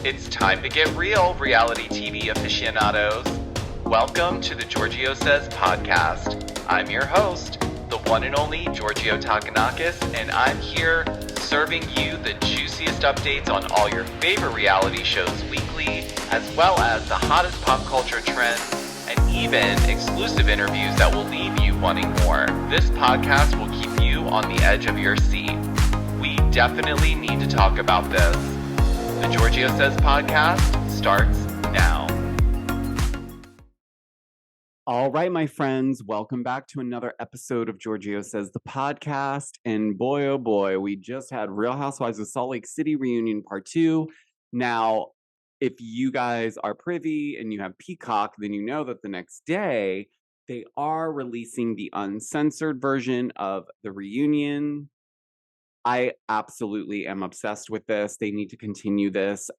It's time to get real, reality TV aficionados. Welcome to the Giorgio Says podcast. I'm your host, the one and only Giorgio Takanakis, and I'm here serving you the juiciest updates on all your favorite reality shows weekly, as well as the hottest pop culture trends, and even exclusive interviews that will leave you wanting more. This podcast will keep you on the edge of your seat. We definitely need to talk about this. The Giorgio Says podcast starts now. All right, my friends, welcome back to another episode of Giorgio Says the podcast. And boy, oh boy, we just had Real Housewives of Salt Lake City reunion part 2. Now, if you guys are privy and you have Peacock, then you know that the next day they are releasing the uncensored version of the reunion. I absolutely am obsessed with this. They need to continue this.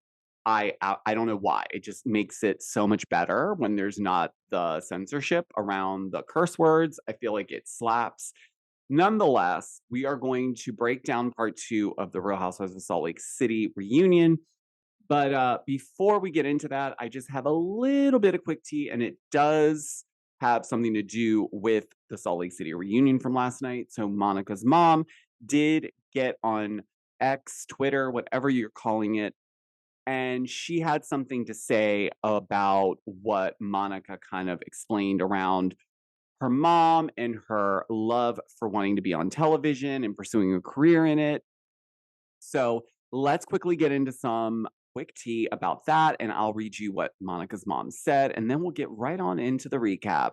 I don't know why. It just makes it so much better when there's not the censorship around the curse words. I feel like it slaps. Nonetheless, we are going to break down part 2 of the Real Housewives of Salt Lake City reunion. But before we get into that, I just have a little bit of quick tea, and it does have something to do with the Salt Lake City reunion from last night. So Monica's mom did get on X, Twitter, whatever you're calling it, and she had something to say about what Monica kind of explained around her mom and her love for wanting to be on television and pursuing a career in it. So let's quickly get into some quick tea about that, and I'll read you what Monica's mom said, and then we'll get right on into the recap.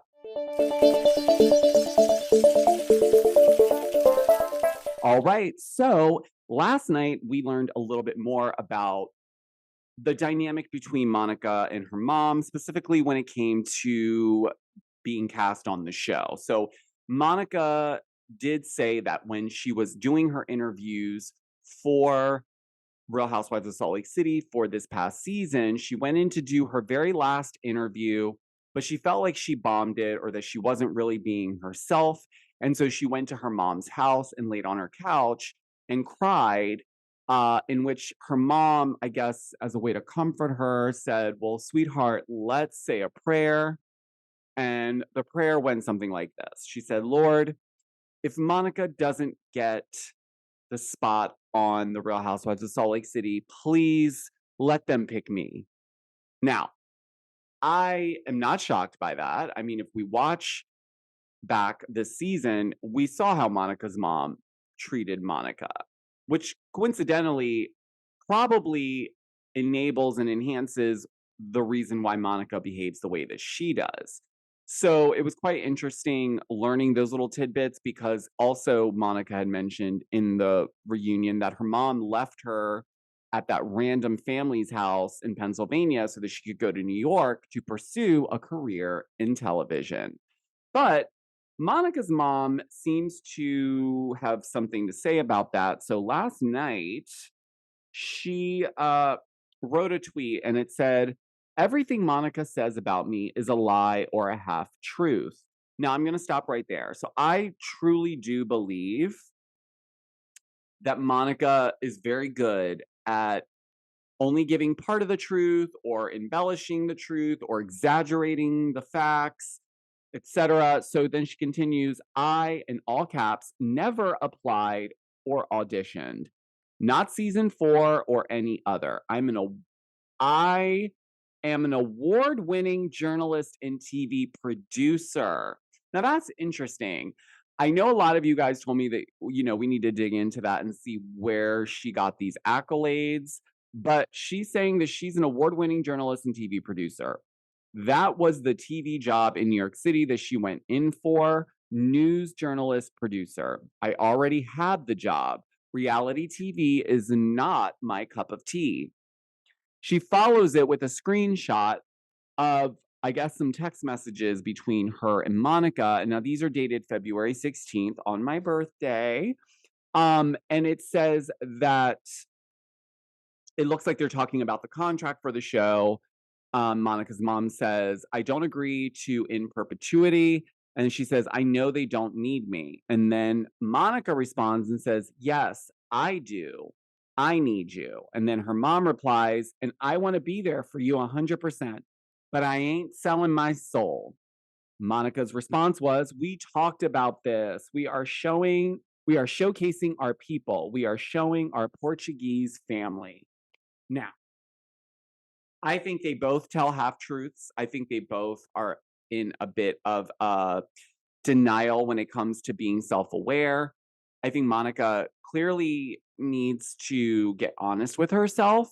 All right, so last night we learned a little bit more about the dynamic between Monica and her mom, specifically when it came to being cast on the show. So Monica did say that when she was doing her interviews for Real Housewives of Salt Lake City for this past season, she went in to do her very last interview, but she felt like she bombed it or that she wasn't really being herself. And so she went to her mom's house and laid on her couch and cried, in which her mom, I guess, as a way to comfort her, said, "Well, sweetheart, let's say a prayer." And the prayer went something like this. She said, "Lord, if Monica doesn't get the spot on the Real Housewives of Salt Lake City, please let them pick me." Now, I am not shocked by that. I mean, if we watch back this season, we saw how Monica's mom treated Monica, which coincidentally probably enables and enhances the reason why Monica behaves the way that she does. So it was quite interesting learning those little tidbits, because also Monica had mentioned in the reunion that her mom left her at that random family's house in Pennsylvania so that she could go to New York to pursue a career in television. But Monica's mom seems to have something to say about that. So last night, she wrote a tweet and it said, "Everything Monica says about me is a lie or a half truth." Now, I'm going to stop right there. So I truly do believe that Monica is very good at only giving part of the truth or embellishing the truth or exaggerating the facts, etc. So then she continues, "I, in all caps, never applied or auditioned. Not season 4 or any other. I am an award-winning journalist and TV producer." Now that's interesting. I know a lot of you guys told me that, we need to dig into that and see where she got these accolades, but she's saying that she's an award-winning journalist and TV producer. That was the TV job in New York City that she went in for. News journalist producer. I already had the job. Reality TV is not my cup of tea. She follows it with a screenshot of, I guess, some text messages between her and Monica. And now these are dated February 16th on my birthday. And it says that it looks like they're talking about the contract for the show. Monica's mom says, "I don't agree to in perpetuity." And she says, "I know they don't need me." And then Monica responds and says, "Yes, I do." I need you. And then her mom replies, and I want to be there for you 100%, but I ain't selling my soul. Monica's response was, we talked about this. We are showcasing our people. We are showing our Portuguese family. Now, I think they both tell half truths. I think they both are in a bit of denial when it comes to being self aware. I think Monica clearly needs to get honest with herself.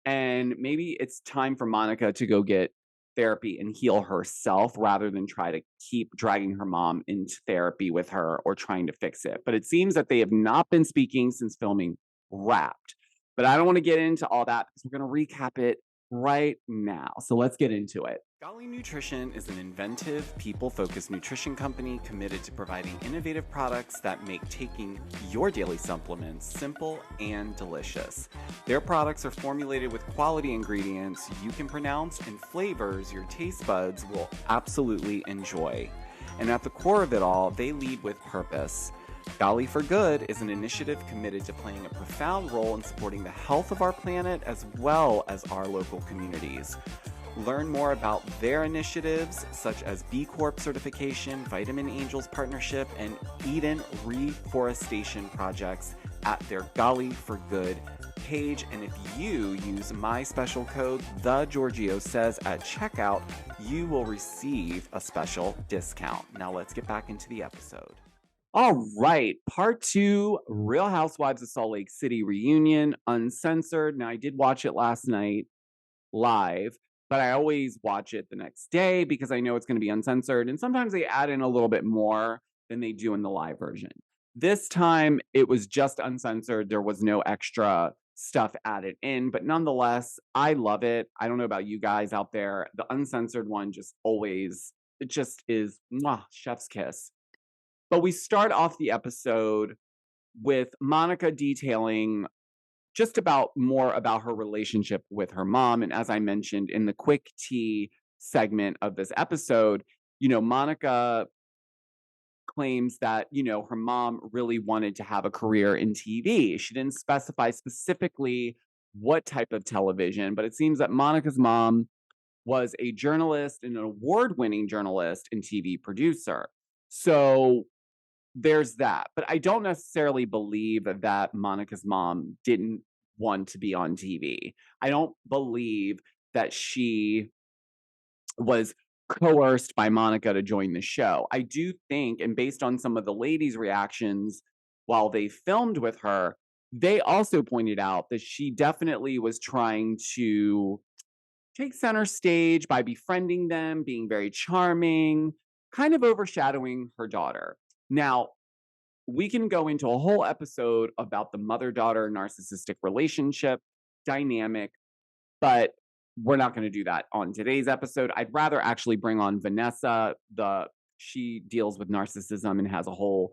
And maybe it's time for Monica to go get therapy and heal herself rather than try to keep dragging her mom into therapy with her or trying to fix it. But it seems that they have not been speaking since filming Wrapped. But I don't want to get into all that because we're going to recap it right now. So let's get into it. Golly Nutrition is an inventive, people-focused nutrition company committed to providing innovative products that make taking your daily supplements simple and delicious. Their products are formulated with quality ingredients you can pronounce and flavors your taste buds will absolutely enjoy. And at the core of it all, they lead with purpose. Golly for Good is an initiative committed to playing a profound role in supporting the health of our planet as well as our local communities. Learn more about their initiatives such as B Corp certification, Vitamin Angels partnership, and Eden reforestation projects at their Golly for Good page. And if you use my special code, The Giorgio Says, at checkout, you will receive a special discount. Now let's get back into the episode. All right, part 2, Real Housewives of Salt Lake City reunion, uncensored. Now, I did watch it last night live, but I always watch it the next day because I know it's going to be uncensored. And sometimes they add in a little bit more than they do in the live version. This time, it was just uncensored. There was no extra stuff added in, but nonetheless, I love it. I don't know about you guys out there. The uncensored one it just is mwah, chef's kiss. But we start off the episode with Monica detailing just more about her relationship with her mom. And as I mentioned in the quick tea segment of this episode, Monica claims that, her mom really wanted to have a career in TV. She didn't specify specifically what type of television, but it seems that Monica's mom was a journalist and an award-winning journalist and TV producer. So there's that. But I don't necessarily believe that Monica's mom didn't want to be on TV. I don't believe that she was coerced by Monica to join the show. I do think, and based on some of the ladies' reactions while they filmed with her, they also pointed out that she definitely was trying to take center stage by befriending them, being very charming, kind of overshadowing her daughter. Now, we can go into a whole episode about the mother-daughter narcissistic relationship dynamic, but we're not going to do that on today's episode. I'd rather actually bring on Vanessa. She deals with narcissism and has a whole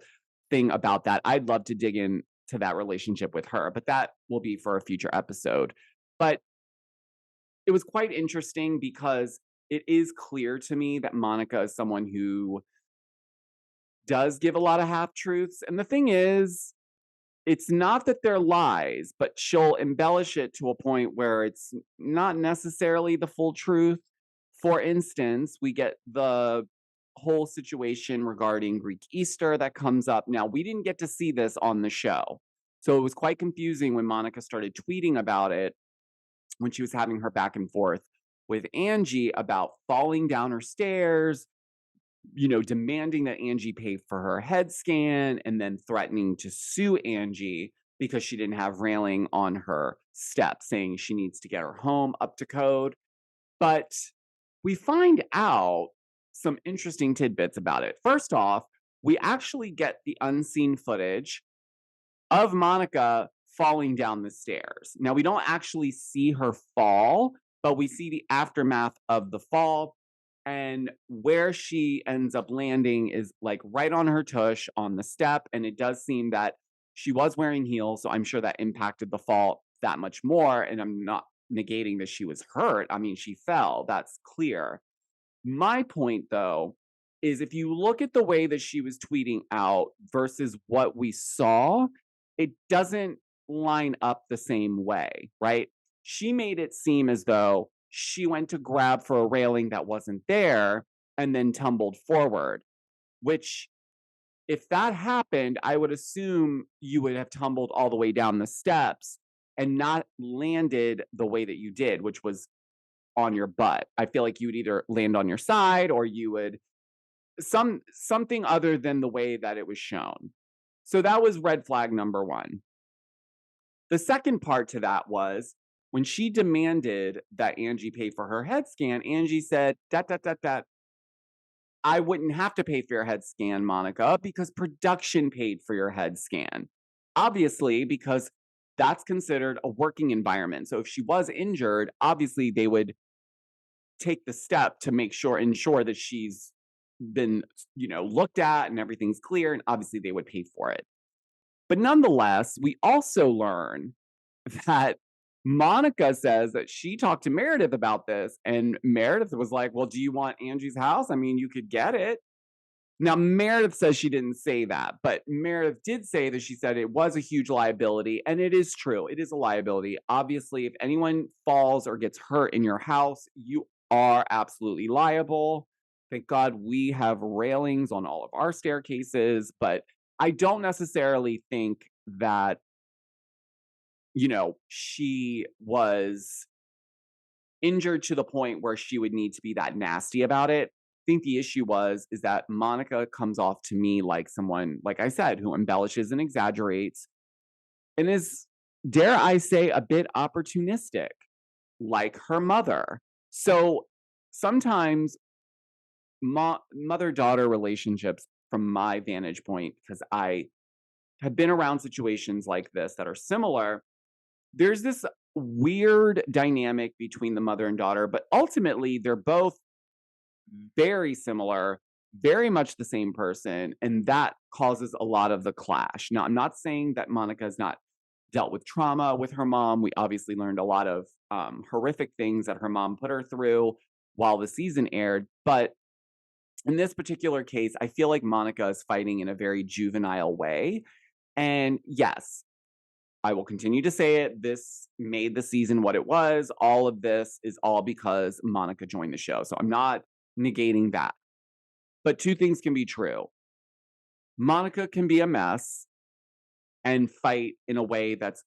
thing about that. I'd love to dig into that relationship with her, but that will be for a future episode. But it was quite interesting because it is clear to me that Monica is someone who does give a lot of half truths. And the thing is, it's not that they're lies, but she'll embellish it to a point where it's not necessarily the full truth. For instance, we get the whole situation regarding Greek Easter that comes up. Now, we didn't get to see this on the show. So it was quite confusing when Monica started tweeting about it when she was having her back and forth with Angie about falling down her stairs, demanding that Angie pay for her head scan and then threatening to sue Angie because she didn't have railing on her steps, saying she needs to get her home up to code. But we find out some interesting tidbits about it. First off, we actually get the unseen footage of Monica falling down the stairs. Now, we don't actually see her fall, but we see the aftermath of the fall. And where she ends up landing is like right on her tush on the step. And it does seem that she was wearing heels. So I'm sure that impacted the fall that much more. And I'm not negating that she was hurt. I mean, she fell. That's clear. My point, though, is if you look at the way that she was tweeting out versus what we saw, it doesn't line up the same way, right? She made it seem as though she went to grab for a railing that wasn't there and then tumbled forward, which if that happened, I would assume you would have tumbled all the way down the steps and not landed the way that you did, which was on your butt. I feel like you would either land on your side or you would something other than the way that it was shown. So that was red flag number 1. The second part to that was when she demanded that Angie pay for her head scan, Angie said, that I wouldn't have to pay for your head scan, Monica, because production paid for your head scan. Obviously, because that's considered a working environment. So if she was injured, obviously they would take the step to ensure that she's been, looked at and everything's clear. And obviously they would pay for it. But nonetheless, we also learn that Monica says that she talked to Meredith about this, and Meredith was like, well, do you want Angie's house? I mean, you could get it. Now, Meredith says she didn't say that, but Meredith did say that she said it was a huge liability, and it is true. It is a liability. Obviously, if anyone falls or gets hurt in your house, you are absolutely liable. Thank God we have railings on all of our staircases, but I don't necessarily think that, she was injured to the point where she would need to be that nasty about it. I think the issue is that Monica comes off to me like someone, like I said, who embellishes and exaggerates and is, dare I say, a bit opportunistic, like her mother. So sometimes mother-daughter relationships, from my vantage point, because I have been around situations like this that are similar, there's this weird dynamic between the mother and daughter, but ultimately they're both very similar, very much the same person, and that causes a lot of the clash. Now, I'm not saying that Monica has not dealt with trauma with her mom. We obviously learned a lot of horrific things that her mom put her through while the season aired, but in this particular case, I feel like Monica is fighting in a very juvenile way. And yes, I will continue to say it. This made the season what it was. All of this is all because Monica joined the show. So I'm not negating that. But two things can be true. Monica can be a mess and fight in a way that's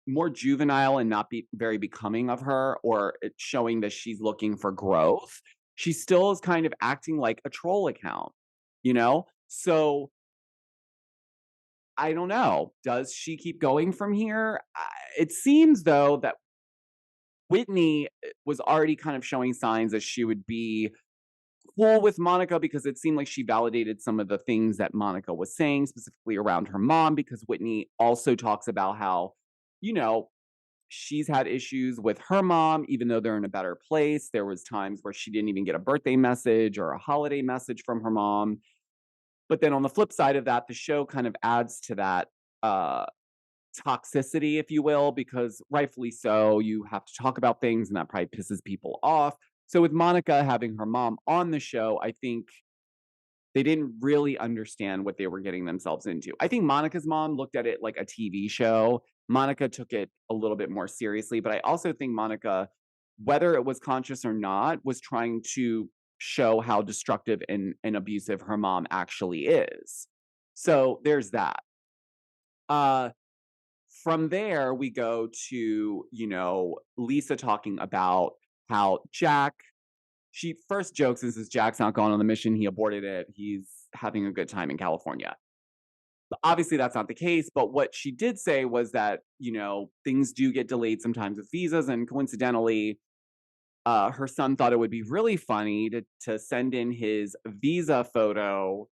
more juvenile and not be very becoming of her, or it's showing that she's looking for growth. She still is kind of acting like a troll account, you know? So I don't know. Does she keep going from here? It seems, though, that Whitney was already kind of showing signs that she would be cool with Monica because it seemed like she validated some of the things that Monica was saying, specifically around her mom, because Whitney also talks about how, you know, she's had issues with her mom, even though they're in a better place. There was times where she didn't even get a birthday message or a holiday message from her mom. But then on the flip side of that, the show kind of adds to that uh, toxicity, if you will, because rightfully so, you have to talk about things and that probably pisses people off. So with Monica having her mom on the show, I think they didn't really understand what they were getting themselves into. I think Monica's mom looked at it like a TV show. Monica took it a little bit more seriously, but I also think Monica, whether it was conscious or not, was trying to show how destructive and abusive her mom actually is. So there's that. Uh from there we go to, Lisa talking about how Jack, she first jokes and says Jack's not going on the mission, he aborted it, he's having a good time in California. But obviously that's not the case, but what she did say was that, things do get delayed sometimes with visas, and coincidentally, her son thought it would be really funny to send in his visa photo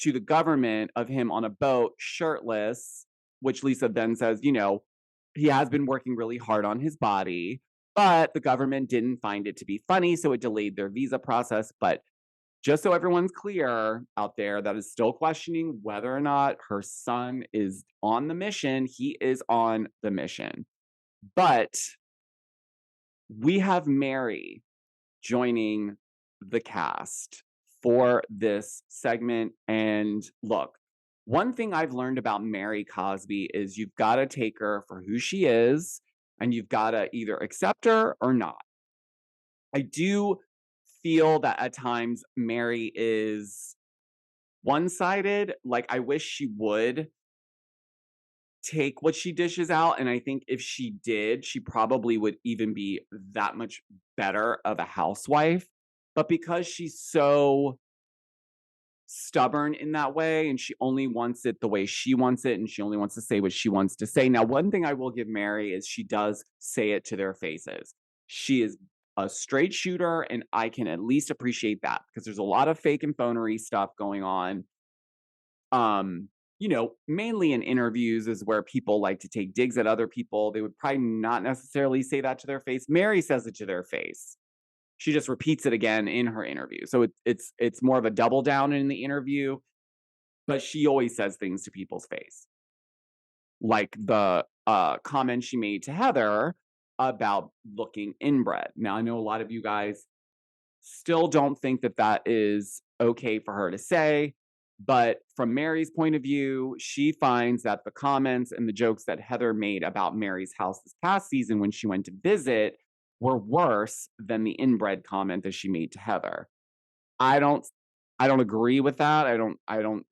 to the government of him on a boat shirtless, which Lisa then says, he has been working really hard on his body, but the government didn't find it to be funny, so it delayed their visa process. But just so everyone's clear out there that is still questioning whether or not her son is on the mission, he is on the mission. But we have Mary joining the cast for this segment. And look, One thing I've learned about Mary Cosby is you've gotta take her for who she is, and you've gotta either accept her or not. I do feel that at times Mary is one-sided, like, I wish she would take what she dishes out, and I think if she did, she probably would even be that much better of a housewife, but because she's so stubborn in that way, and she only wants it the way she wants it, and she only wants to say what she wants to say. Now, one thing I will give Mary is she does say it to their faces. She is a straight shooter, and I can at least appreciate that because there's a lot of fake and phonery stuff going on. Mainly in interviews is where people like to take digs at other people. They would probably not necessarily say that to their face. Mary says it to their face. She just repeats it again in her interview. So it's more of a double down in the interview, but she always says things to people's face. Like the comment she made to Heather about looking inbred. Now I know a lot of you guys still don't think that that is okay for her to say, but from Mary's point of view, she finds that the comments and the jokes that Heather made about Mary's house this past season when she went to visit were worse than the inbred comment that she made to Heather. I don't I don't agree with that. I don't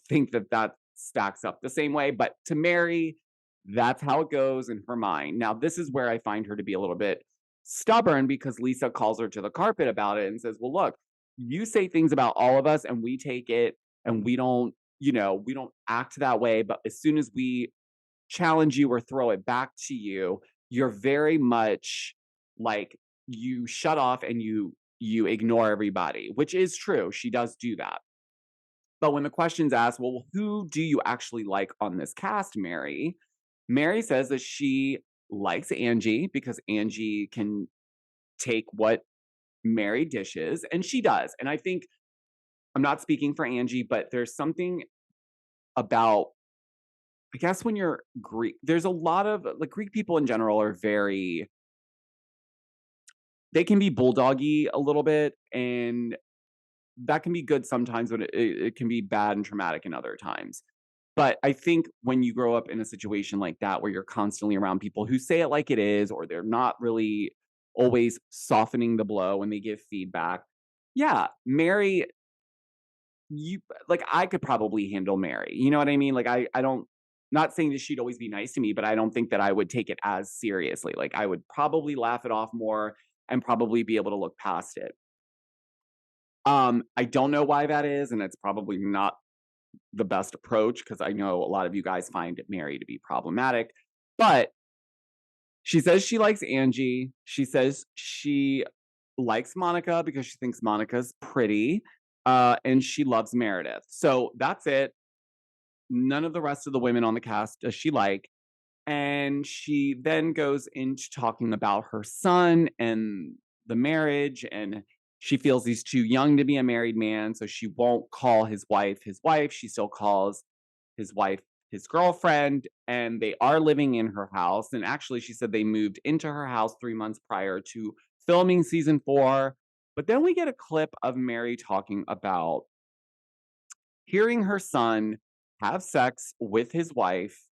think that that stacks up the same way, but to Mary, that's how it goes in her mind. Now, this is where I find her to be a little bit stubborn because Lisa calls her to the carpet about it and says, "Well, look, you say things about all of us and we take it and we don't act that way, but as soon as we challenge you or throw it back to you, you're very much like you shut off and you ignore everybody," which is true. She does do that. But when the question's asked, well, who do you actually like on this cast, Mary? Mary says that she likes Angie because Angie can take what Mary dishes, and she does. And I think I'm not speaking for Angie, but there's something about, I guess, when you're Greek, there's a lot of like Greek people in general are very, they can be bulldoggy a little bit, and that can be good sometimes, but it can be bad and traumatic in other times. But I think when you grow up in a situation like that where you're constantly around people who say it like it is, or they're not really always softening the blow when they give feedback. Yeah, Mary, you like I could probably handle Mary. You know what I mean? Like I don't, not saying that she'd always be nice to me, but I don't think that I would take it as seriously. Like I would probably laugh it off more and probably be able to look past it. I don't know why that is, and it's probably not the best approach because I know a lot of you guys find Mary to be problematic. But she says she likes Angie. She says she likes Monica because she thinks Monica's pretty. And she loves Meredith. So that's it. None of the rest of the women on the cast does she like. And she then goes into talking about her son and the marriage. And she feels he's too young to be a married man. So she won't call his wife his wife. She still calls his wife his girlfriend. And they are living in her house. And actually, she said they moved into her house 3 months prior to filming season 4. But then we get a clip of Mary talking about hearing her son have sex with his wife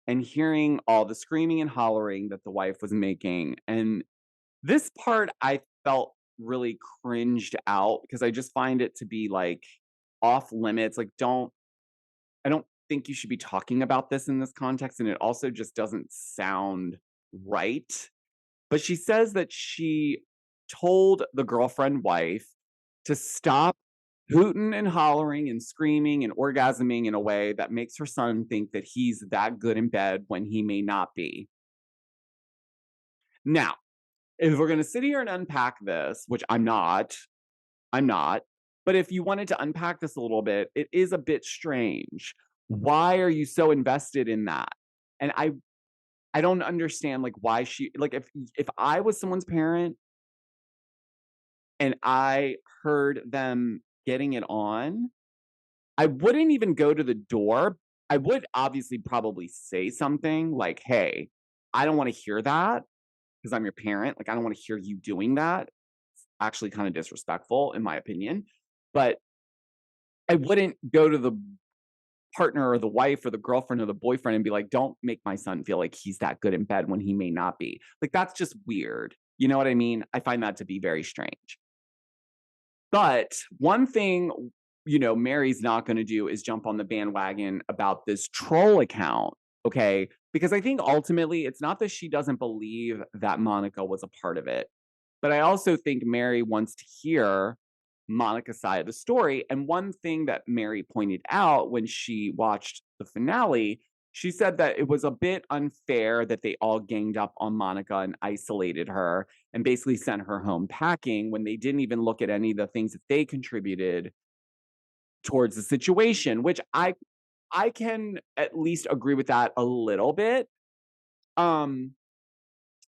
and hearing all the screaming and hollering that the wife was making. And this part I felt really cringed out because I just find it to be like off limits. Like, I don't think you should be talking about this in this context. And it also just doesn't sound right. But she says that she told the girlfriend wife to stop hooting and hollering and screaming and orgasming in a way that makes her son think that he's that good in bed when he may not be. Now, if we're going to sit here and unpack this, which I'm not, but if you wanted to unpack this a little bit, it is a bit strange. Why are you so invested in that? And I don't understand like why she like if I was someone's parent and I heard them getting it on, I wouldn't even go to the door. I would obviously probably say something like, "Hey, I don't want to hear that because I'm your parent. Like I don't want to hear you doing that." It's actually kind of disrespectful in my opinion. But I wouldn't go to the partner or the wife or the girlfriend or the boyfriend and be like, don't make my son feel like he's that good in bed when he may not be. Like, that's just weird. You know what I mean? I find that to be very strange. But one thing, Mary's not going to do is jump on the bandwagon about this troll account. Okay. Because I think ultimately it's not that she doesn't believe that Monica was a part of it, but I also think Mary wants to hear Monica's side of the story. And one thing that Mary pointed out when she watched the finale, she said that it was a bit unfair that they all ganged up on Monica and isolated her and basically sent her home packing when they didn't even look at any of the things that they contributed towards the situation, which I can at least agree with that a little bit. Um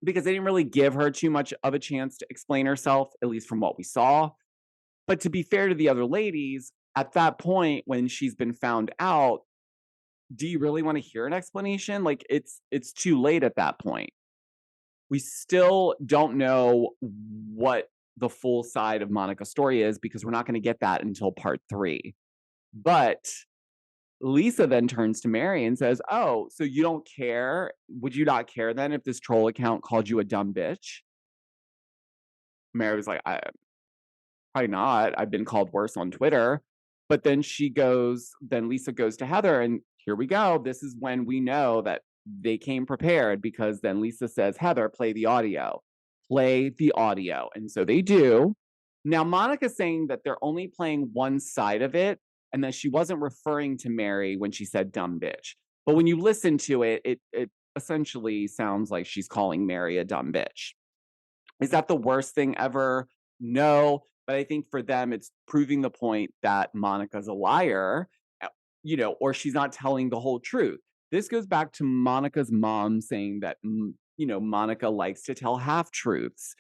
because they didn't really give her too much of a chance to explain herself, at least from what we saw. But to be fair to the other ladies, at that point when she's been found out, do you really want to hear an explanation? Like, it's too late at that point. We still don't know what the full side of Monica's story is because we're not going to get that until part 3. But Lisa then turns to Mary and says, "Oh, so you don't care? Would you not care then if this troll account called you a dumb bitch?" Mary was like, "Probably not. I've been called worse on Twitter." But then Lisa goes to Heather, and here we go. This is when we know that they came prepared because then Lisa says, "Heather, play the audio. Play the audio." And so they do. Now, Monica's saying that they're only playing one side of it and that she wasn't referring to Mary when she said dumb bitch. But when you listen to it, it essentially sounds like she's calling Mary a dumb bitch. Is that the worst thing ever? No, but I think for them, it's proving the point that Monica's a liar, or she's not telling the whole truth. This goes back to Monica's mom saying that, Monica likes to tell half truths.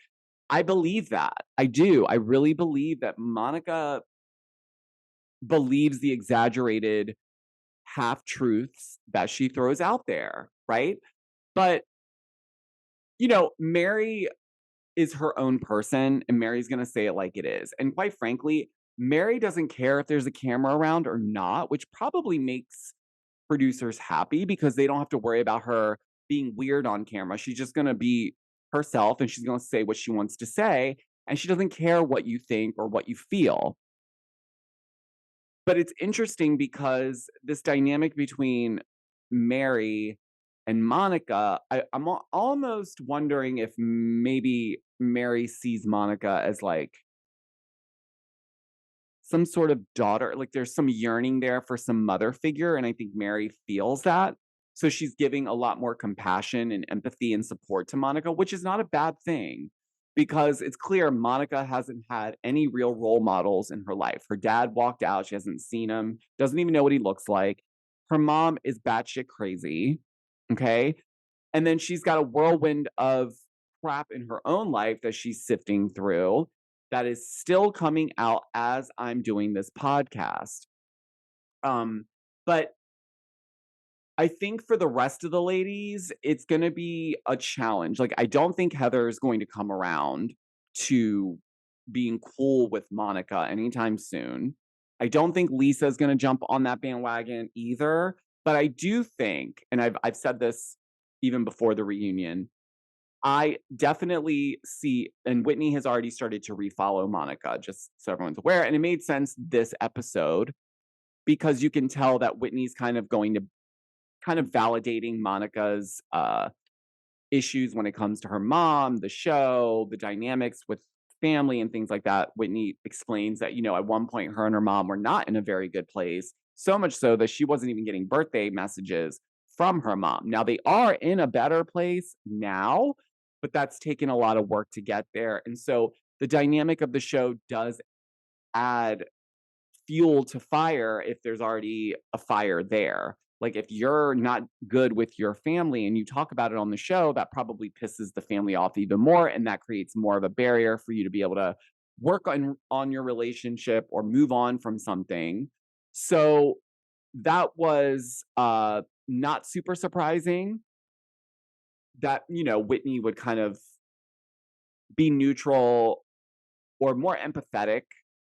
I believe that. I do. I really believe that Monica believes the exaggerated half truths that she throws out there, right? But, Mary is her own person and Mary's going to say it like it is. And quite frankly, Mary doesn't care if there's a camera around or not, which probably makes producers happy because they don't have to worry about her being weird on camera. She's just going to be herself and she's going to say what she wants to say. And she doesn't care what you think or what you feel. But it's interesting because this dynamic between Mary and Monica, I'm almost wondering if maybe Mary sees Monica as like some sort of daughter, like there's some yearning there for some mother figure. And I think Mary feels that. So she's giving a lot more compassion and empathy and support to Monica, which is not a bad thing because it's clear Monica hasn't had any real role models in her life. Her dad walked out, she hasn't seen him, doesn't even know what he looks like. Her mom is batshit crazy. Okay. And then she's got a whirlwind of crap in her own life that she's sifting through that is still coming out as I'm doing this podcast. But I think for the rest of the ladies, it's going to be a challenge. Like, I don't think Heather is going to come around to being cool with Monica anytime soon. I don't think Lisa is going to jump on that bandwagon either. But I do think, and I've said this even before the reunion, I definitely see, and Whitney has already started to refollow Monica, just so everyone's aware. And it made sense this episode because you can tell that Whitney's kind of validating Monica's issues when it comes to her mom, the show, the dynamics with family and things like that. Whitney explains that, at one point her and her mom were not in a very good place, so much so that she wasn't even getting birthday messages from her mom. Now they are in a better place now, but that's taken a lot of work to get there. And so the dynamic of the show does add fuel to fire if there's already a fire there. Like if you're not good with your family and you talk about it on the show, that probably pisses the family off even more. And that creates more of a barrier for you to be able to work on your relationship or move on from something. So that was not super surprising that, Whitney would kind of be neutral or more empathetic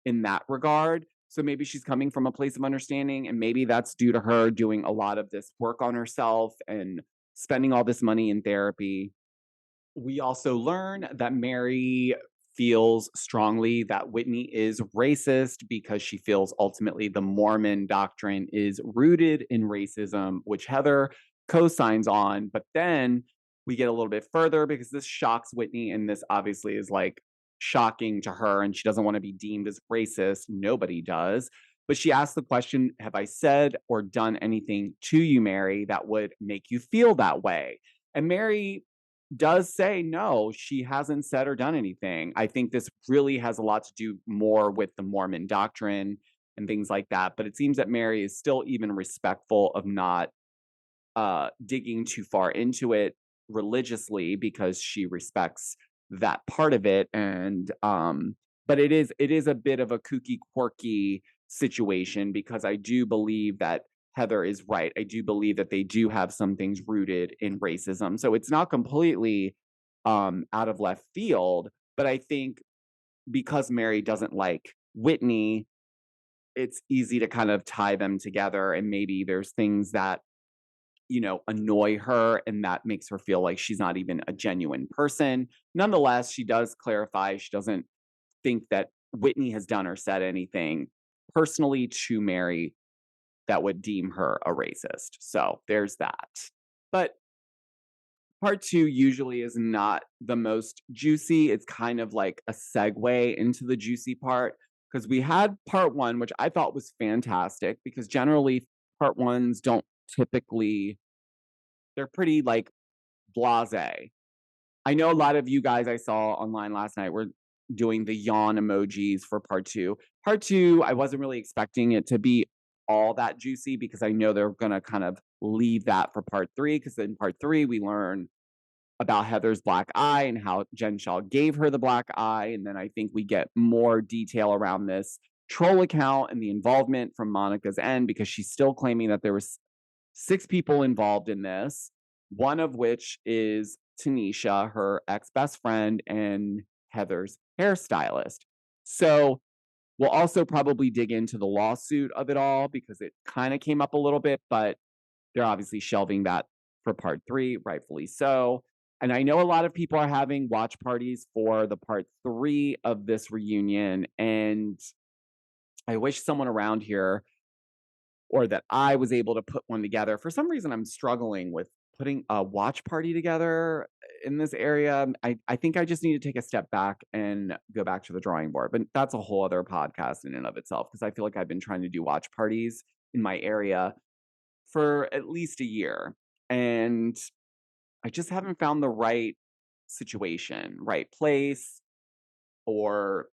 in that regard. So maybe she's coming from a place of understanding, and maybe that's due to her doing a lot of this work on herself and spending all this money in therapy. We also learn that Mary feels strongly that Whitney is racist because she feels ultimately the Mormon doctrine is rooted in racism, which Heather co-signs on. But then we get a little bit further because this shocks Whitney, and this obviously is like shocking to her, and she doesn't want to be deemed as racist. Nobody does. But she asks the question, have I said or done anything to you, Mary, that would make you feel that way? And Mary does say no, she hasn't said or done anything. I think this really has a lot to do more with the Mormon doctrine and things like that. But it seems that Mary is still even respectful of not digging too far into it religiously because she respects that part of it. And but it is a bit of a kooky, quirky situation because I do believe that Heather is right. I do believe that they do have some things rooted in racism. So it's not completely out of left field, but I think because Mary doesn't like Whitney, it's easy to kind of tie them together. And maybe there's things that, annoy her and that makes her feel like she's not even a genuine person. Nonetheless, she does clarify she doesn't think that Whitney has done or said anything personally to Mary that would deem her a racist. So there's that. But part two usually is not the most juicy. It's kind of like a segue into the juicy part because we had part one, which I thought was fantastic because generally part ones don't typically, they're pretty like blase. I know a lot of you guys I saw online last night were doing the yawn emojis for part two. Part two, I wasn't really expecting it to be all that juicy because I know they're going to kind of leave that for part three. Because in part three, we learn about Heather's black eye and how Jen Shaw gave her the black eye. And then I think we get more detail around this troll account and the involvement from Monica's end because she's still claiming that there was 6 people involved in this, one of which is Tanisha, her ex-best friend and Heather's hairstylist. So we'll also probably dig into the lawsuit of it all because it kind of came up a little bit, but they're obviously shelving that for part 3, rightfully so. And I know a lot of people are having watch parties for the part 3 of this reunion, and I wish someone around here or that I was able to put one together. For some reason, I'm struggling with putting a watch party together in this area. I think I just need to take a step back and go back to the drawing board. But that's a whole other podcast in and of itself because I feel like I've been trying to do watch parties in my area for at least a year. And I just haven't found the right situation, right place, or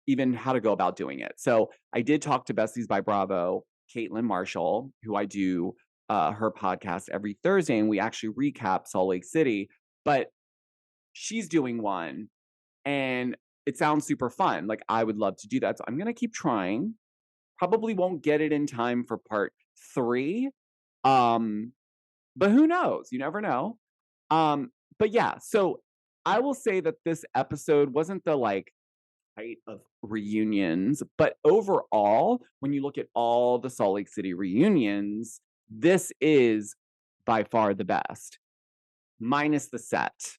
even how to go about doing it. So I did talk to Besties by Bravo, Caitlin Marshall, who I do her podcast every Thursday, and we actually recap Salt Lake City. But she's doing one, and it sounds super fun. Like I would love to do that. So I'm gonna keep trying. Probably won't get it in time for part 3. Um, but who knows? You never know. But yeah, so I will say that this episode wasn't the like height of reunions. But overall, when you look at all the Salt Lake City reunions, this is by far the best, minus the set.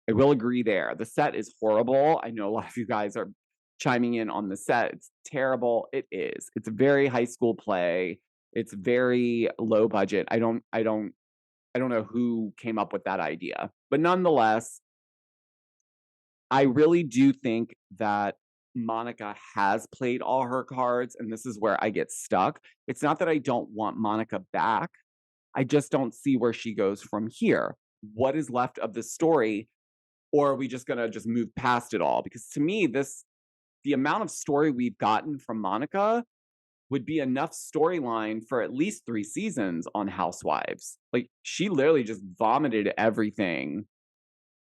I will agree there. The set is horrible. I know a lot of you guys are chiming in on the set. It's terrible. It is. It's a very high school play. It's very low budget. I don't know who came up with that idea. But nonetheless, I really do think that Monica has played all her cards, and this is where I get stuck. It's not that I don't want Monica back. I just don't see where she goes from here. What is left of the story? Or are we just gonna just move past it all? Because to me, the amount of story we've gotten from Monica would be enough storyline for at least 3 seasons on Housewives. Like she literally just vomited everything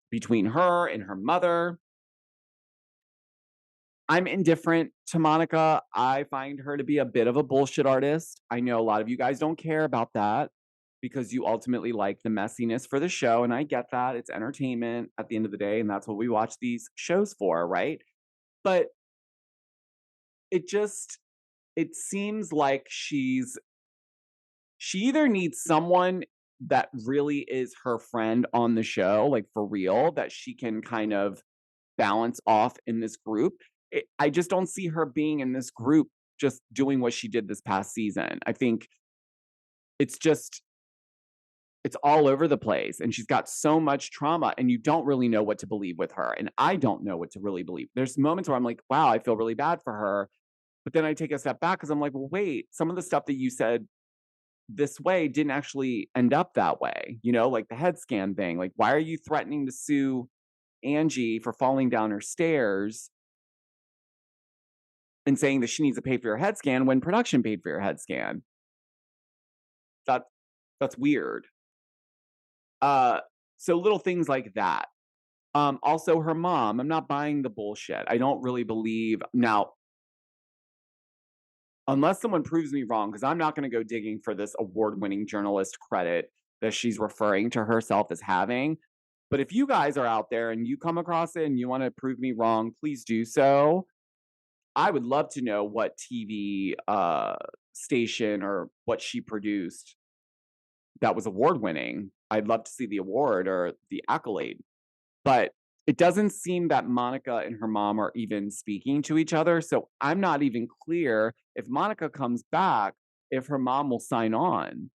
between her and her mother. I'm indifferent to Monica. I find her to be a bit of a bullshit artist. I know a lot of you guys don't care about that because you ultimately like the messiness for the show. And I get that. It's entertainment at the end of the day. And that's what we watch these shows for, right? But it just, it seems like she either needs someone that really is her friend on the show, like for real, that she can kind of balance off in this group. I just don't see her being in this group just doing what she did this past season. I think it's just it's all over the place and she's got so much trauma and you don't really know what to believe with her. And I don't know what to really believe. There's moments where I'm like, wow, I feel really bad for her. But then I take a step back because I'm like, well, wait, some of the stuff that you said this way didn't actually end up that way. Like the head scan thing. Like, why are you threatening to sue Angie for falling down her stairs and saying that she needs to pay for your head scan when production paid for your head scan? That that's weird. Uh, so little things like that. Also her mom, I'm not buying the bullshit. I don't really believe now, unless someone proves me wrong, because I'm not going to go digging for this award-winning journalist credit that she's referring to herself as having. But if you guys are out there and you come across it and you want to prove me wrong, please do so. I would love to know what TV station or what she produced that was award winning. I'd love to see the award or the accolade. But it doesn't seem that Monica and her mom are even speaking to each other. So I'm not even clear if Monica comes back, if her mom will sign on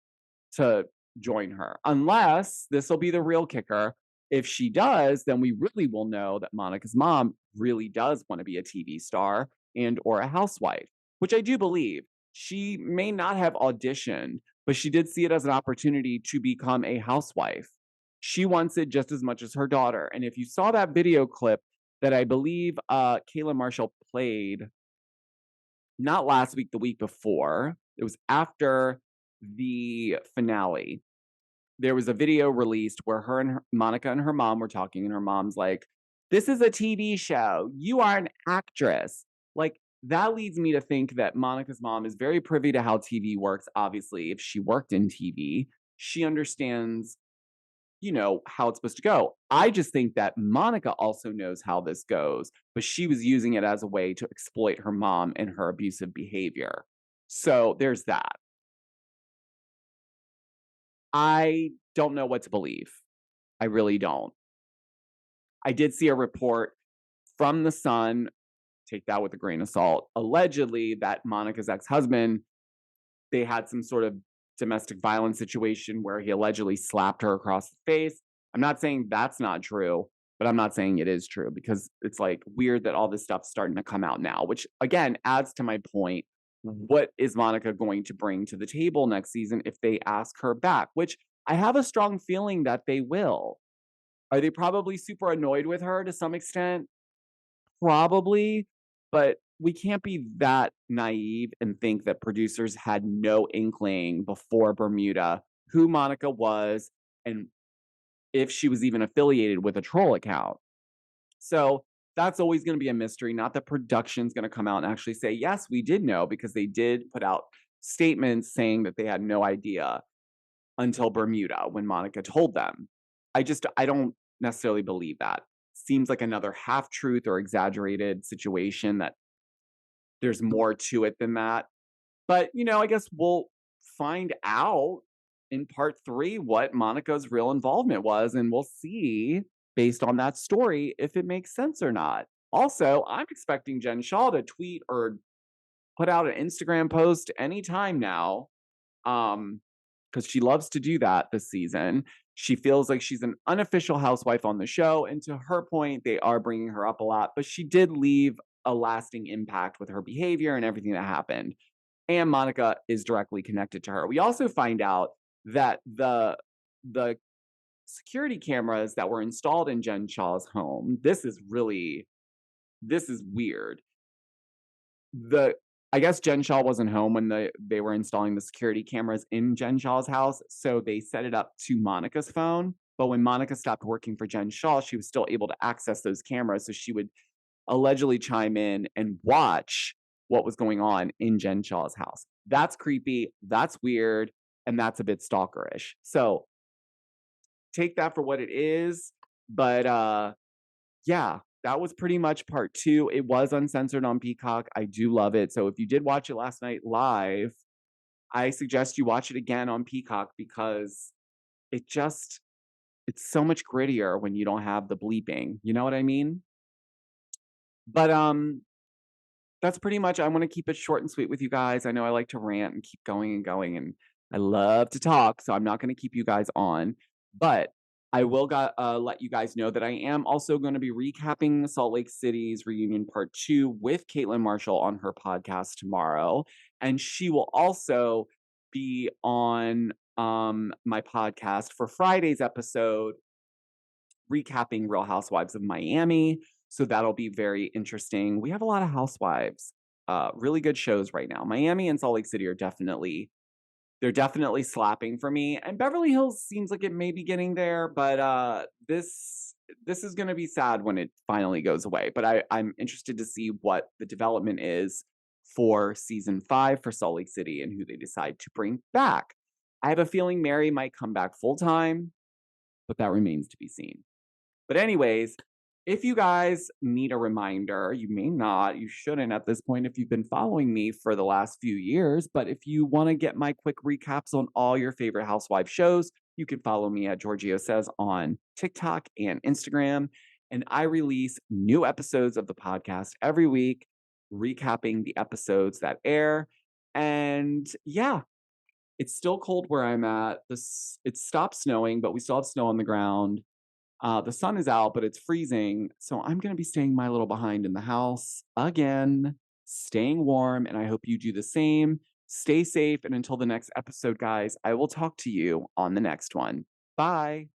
to join her, unless this will be the real kicker. If she does, then we really will know that Monica's mom really does want to be a TV star and or a housewife, which I do believe. She may not have auditioned, but she did see it as an opportunity to become a housewife. She wants it just as much as her daughter. And if you saw that video clip that I believe Kayla Marshall played, not last week, the week before, it was after the finale. There was a video released where Monica and her mom were talking, and her mom's like, "This is a TV show. You are an actress." Like, that leads me to think that Monica's mom is very privy to how TV works. Obviously, if she worked in TV, she understands, how it's supposed to go. I just think that Monica also knows how this goes, but she was using it as a way to exploit her mom and her abusive behavior. So there's that. I don't know what to believe. I really don't. I did see a report from The Sun, take that with a grain of salt, allegedly that Monica's ex-husband, they had some sort of domestic violence situation where he allegedly slapped her across the face. I'm not saying that's not true, but I'm not saying it is true because it's like weird that all this stuff's starting to come out now, which again adds to my point. What is Monica going to bring to the table next season if they ask her back? Which I have a strong feeling that they will. Are they probably super annoyed with her to some extent? Probably, but we can't be that naive and think that producers had no inkling before Bermuda who Monica was and if she was even affiliated with a troll account. So that's always going to be a mystery. Not that production's going to come out and actually say, yes, we did know, because they did put out statements saying that they had no idea until Bermuda when Monica told them. I don't necessarily believe that. Seems like another half truth or exaggerated situation that there's more to it than that. But, I guess we'll find out in part 3 what Monica's real involvement was, and we'll see based on that story if it makes sense or not. Also, I'm expecting Jen Shaw to tweet or put out an Instagram post anytime now. Because she loves to do that this season. She feels like she's an unofficial housewife on the show. And to her point, they are bringing her up a lot, but she did leave a lasting impact with her behavior and everything that happened. And Monica is directly connected to her. We also find out that the security cameras that were installed in Jen Shaw's home, this is weird. I guess Jen Shaw wasn't home when they were installing the security cameras in Jen Shaw's house, so they set it up to Monica's phone. But when Monica stopped working for Jen Shaw, she was still able to access those cameras, so she would allegedly chime in and watch what was going on in Jen Shaw's house. That's creepy, that's weird, and that's a bit stalkerish. So take that for what it is, but yeah, that was pretty much part 2. It was uncensored on Peacock. I do love it. So if you did watch it last night live, I suggest you watch it again on Peacock because it just it's so much grittier when you don't have the bleeping. You know what I mean? But that's pretty much I wanna keep it short and sweet with you guys. I know I like to rant and keep going and going, and I love to talk, so I'm not gonna keep you guys on. But I will let you guys know that I am also gonna be recapping Salt Lake City's reunion part 2 with Caitlin Marshall on her podcast tomorrow, and she will also be on, my podcast for Friday's episode recapping Real Housewives of Miami. So that'll be very interesting. We have a lot of housewives, really good shows right now. Miami and Salt Lake City are they're definitely slapping for me. And Beverly Hills seems like it may be getting there, but this is gonna be sad when it finally goes away. But I'm interested to see what the development is for season 5 for Salt Lake City and who they decide to bring back. I have a feeling Mary might come back full time, but that remains to be seen. But anyways, if you guys need a reminder, you may not, you shouldn't at this point if you've been following me for the last few years, but if you want to get my quick recaps on all your favorite housewife shows, you can follow me at Giorgio Says on TikTok and Instagram. And I release new episodes of the podcast every week, recapping the episodes that air. And yeah, it's still cold where I'm at. It stopped snowing, but we still have snow on the ground. The sun is out, but it's freezing. So I'm going to be staying my little behind in the house again, staying warm. And I hope you do the same. Stay safe. And until the next episode, guys, I will talk to you on the next one. Bye.